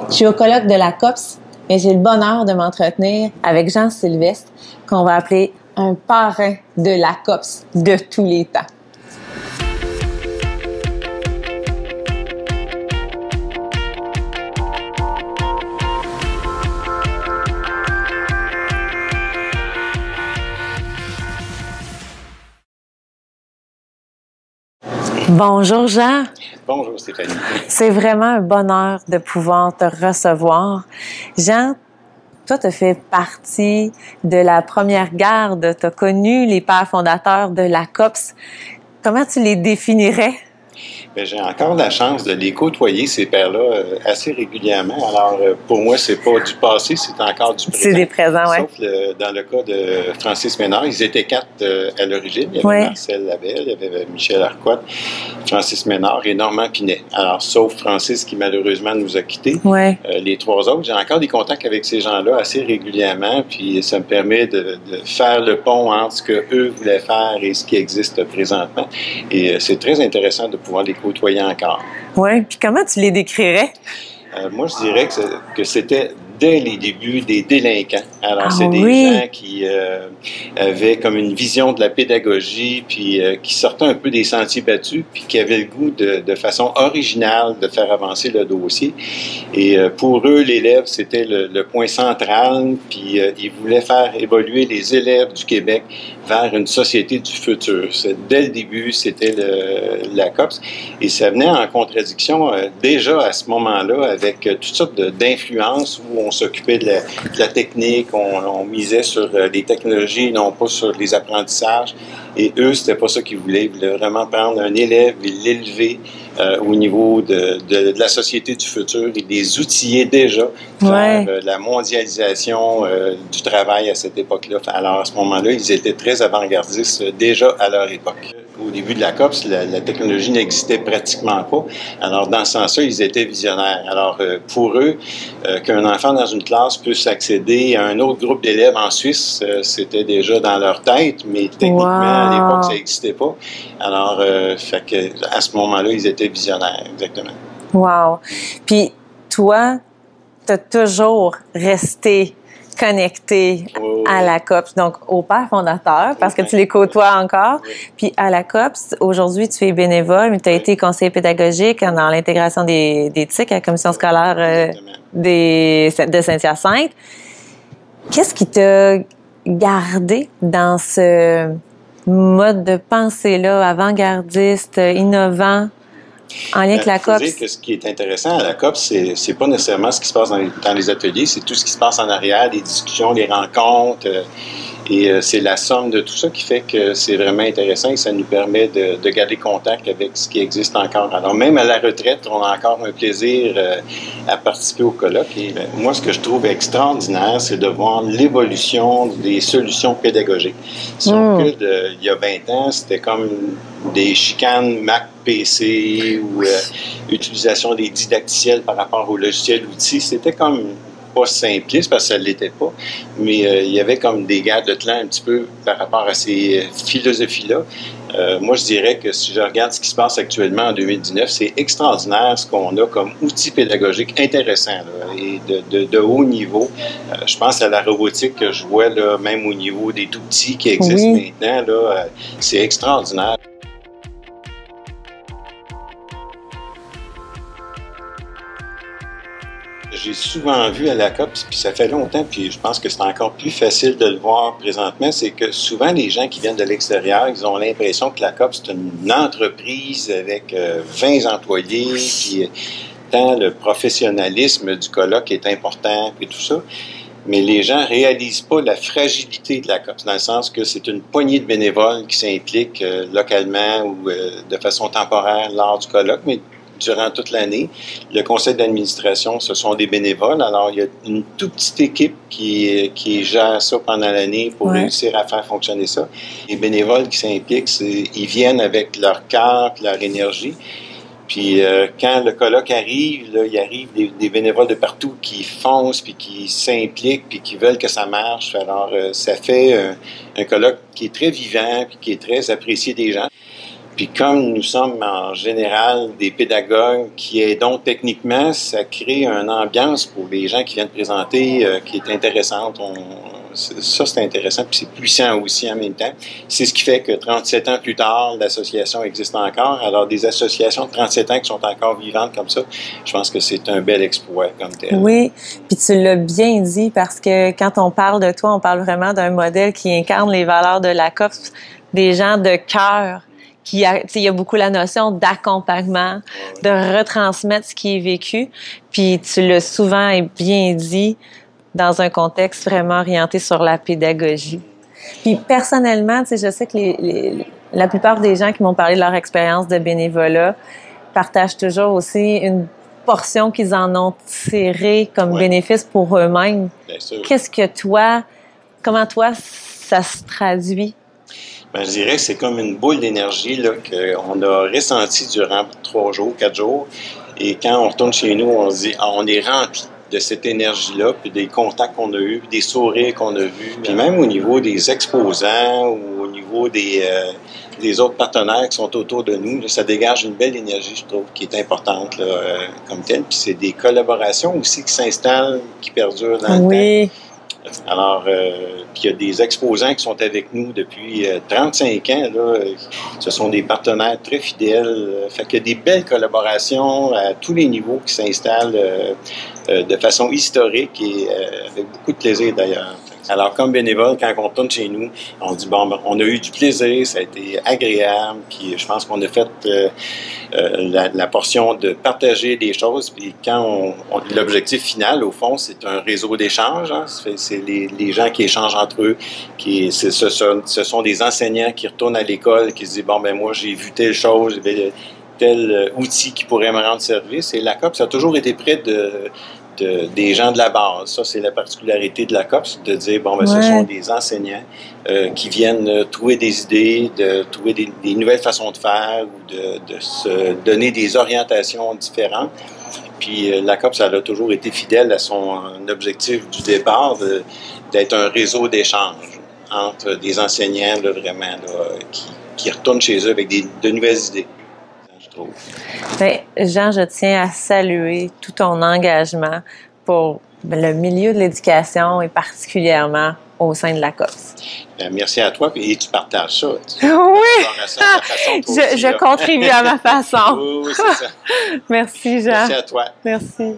Je suis au colloque de la COPS et j'ai le bonheur de m'entretenir avec Jean Sylvestre, qu'on va appeler un parrain de la COPS de tous les temps. Bonjour Jean. Bonjour Stéphanie. C'est vraiment un bonheur de pouvoir te recevoir. Jean, toi, tu fais partie de la première garde. Tu as connu les pères fondateurs de la COPS. Comment tu les définirais? Bien, j'ai encore la chance de les côtoyer, ces pères-là, assez régulièrement. Alors, pour moi, c'est pas du passé, c'est encore du présent. C'est des présents, oui. Sauf dans le cas de Francis Ménard, ils étaient 4 à l'origine. Il y avait Marcel Labelle, il y avait Michel Arquette, Francis Ménard et Normand Pinet. Alors, sauf Francis qui malheureusement nous a quittés. Les 3 autres, j'ai encore des contacts avec ces gens-là assez régulièrement, puis ça me permet de faire le pont entre ce qu'eux voulaient faire et ce qui existe présentement. Et c'est très intéressant de pouvoir les côtoyer encore. Oui, puis comment tu les décrirais? Moi, je dirais que c'était dès les débuts des délinquants. Alors, c'est des gens qui avaient comme une vision de la pédagogie, puis qui sortaient un peu des sentiers battus, puis qui avaient le goût de façon originale de faire avancer le dossier. Et pour eux, l'élève, c'était le point central, puis ils voulaient faire évoluer les élèves du Québec vers une société du futur. Dès le début, c'était la COPS, et ça venait en contradiction déjà à ce moment-là avec toutes sortes d'influences où on s'occupait de la technique, on misait sur les technologies, non pas sur les apprentissages. Et eux, c'était pas ça qu'ils voulaient. Ils voulaient vraiment prendre un élève et l'élever au niveau de la société du futur et les outiller déjà vers la mondialisation du travail à cette époque-là. Alors, à ce moment-là, ils étaient très avant-gardistes déjà à leur époque. Au début de la COPS, la technologie n'existait pratiquement pas. Alors, dans ce sens-là, ils étaient visionnaires. Alors, pour eux, qu'un enfant dans une classe puisse accéder à un autre groupe d'élèves en Suisse, c'était déjà dans leur tête, mais techniquement, à l'époque, ça n'existait pas. Alors, fait que, à ce moment-là, ils étaient visionnaires, exactement. Wow! Puis, toi, tu as toujours resté connecté à la COPS, donc au père fondateur, parce que tu les côtoies encore, puis à la COPS. Aujourd'hui, tu es bénévole, mais tu as été conseiller pédagogique dans l'intégration des TIC à la commission scolaire de Saint-Hyacinthe. Qu'est-ce qui t'a gardé dans ce mode de pensée-là, avant-gardiste, innovant, en lien avec la COPS? Il faut dire que ce qui est intéressant à la COPS, c'est pas nécessairement ce qui se passe dans les ateliers, c'est tout ce qui se passe en arrière, les discussions, les rencontres, et c'est la somme de tout ça qui fait que c'est vraiment intéressant et ça nous permet de garder contact avec ce qui existe encore. Alors même à la retraite, on a encore un plaisir à participer au colloque. Et moi, ce que je trouve extraordinaire, c'est de voir l'évolution des solutions pédagogiques. Sauf que il y a 20 ans, c'était comme des chicanes Mac PC ou utilisation des didacticiels par rapport au logiciel outils. C'était comme pas simpliste parce que ça ne l'était pas, mais il y avait comme des guerres de clans un petit peu par rapport à ces philosophies-là. Moi, je dirais que si je regarde ce qui se passe actuellement en 2019, c'est extraordinaire ce qu'on a comme outil pédagogique intéressant là, et de haut niveau. Je pense à la robotique que je vois là, même au niveau des tout-petits qui existent maintenant. Là, c'est extraordinaire. J'ai souvent vu à la COPS, puis ça fait longtemps, puis je pense que c'est encore plus facile de le voir présentement, c'est que souvent les gens qui viennent de l'extérieur, ils ont l'impression que la COPS c'est une entreprise avec 20 employés, puis tant le professionnalisme du colloque est important, puis tout ça. Mais les gens ne réalisent pas la fragilité de la COPS, dans le sens que c'est une poignée de bénévoles qui s'impliquent localement ou de façon temporaire lors du colloque, mais durant toute l'année. Le conseil d'administration, ce sont des bénévoles. Alors, il y a une toute petite équipe qui gère ça pendant l'année pour réussir à faire fonctionner ça. Les bénévoles qui s'impliquent, ils viennent avec leur cœur et leur énergie. Puis quand le colloque arrive, là, il arrive des bénévoles de partout qui foncent, puis qui s'impliquent, puis qui veulent que ça marche. Alors, ça fait un colloque qui est très vivant, puis qui est très apprécié des gens. Puis comme nous sommes en général des pédagogues qui aidons techniquement, ça crée une ambiance pour les gens qui viennent présenter qui est intéressante. Ça, c'est intéressant, puis c'est puissant aussi en même temps. C'est ce qui fait que 37 ans plus tard, l'association existe encore. Alors, des associations de 37 ans qui sont encore vivantes comme ça, je pense que c'est un bel exploit comme tel. Oui, puis tu l'as bien dit, parce que quand on parle de toi, on parle vraiment d'un modèle qui incarne les valeurs de la COPS, des gens de cœur. Il y a beaucoup la notion d'accompagnement, de retransmettre ce qui est vécu. Puis tu l'as souvent et bien dit, dans un contexte vraiment orienté sur la pédagogie. Puis personnellement, tu sais, je sais que la plupart des gens qui m'ont parlé de leur expérience de bénévolat partagent toujours aussi une portion qu'ils en ont tirée comme bénéfice pour eux-mêmes. Bien sûr. Comment toi, ça se traduit? Ben, je dirais que c'est comme une boule d'énergie là, qu'on a ressentie durant 3 jours, 4 jours. Et quand on retourne chez nous, on se dit, on est rempli de cette énergie-là, puis des contacts qu'on a eus, puis des sourires qu'on a vus. Puis même au niveau des exposants ou au niveau des autres partenaires qui sont autour de nous, là, ça dégage une belle énergie, je trouve, qui est importante là, comme telle. Puis c'est des collaborations aussi qui s'installent, qui perdurent dans le temps. Alors, puis il y a des exposants qui sont avec nous depuis 35 ans. Là, ce sont des partenaires très fidèles. Fait qu'il y a des belles collaborations à tous les niveaux qui s'installent de façon historique et avec beaucoup de plaisir d'ailleurs. Alors, comme bénévole, quand on retourne chez nous, on dit, bon, on a eu du plaisir, ça a été agréable, puis je pense qu'on a fait la portion de partager des choses, puis quand l'objectif final, au fond, c'est un réseau d'échange, hein, c'est les gens qui échangent entre eux, ce sont des enseignants qui retournent à l'école, qui se disent, bon, ben moi, j'ai vu telle chose, tel outil qui pourrait me rendre service, et la COPS a toujours été près des gens de la base. Ça, c'est la particularité de la COPS, de dire, bon, ben, ce sont des enseignants qui viennent trouver des idées, de trouver des nouvelles façons de faire ou de se donner des orientations différentes. Puis la COPS, elle a toujours été fidèle à son objectif du départ d'être un réseau d'échange entre des enseignants là, vraiment là, qui retournent chez eux avec de nouvelles idées. Bien, Jean, je tiens à saluer tout ton engagement pour le milieu de l'éducation et particulièrement au sein de la COPS. Bien, merci à toi et tu partages ça. Oui! Je contribue à ma façon. Oui, c'est ça. Merci, Jean. Merci à toi. Merci.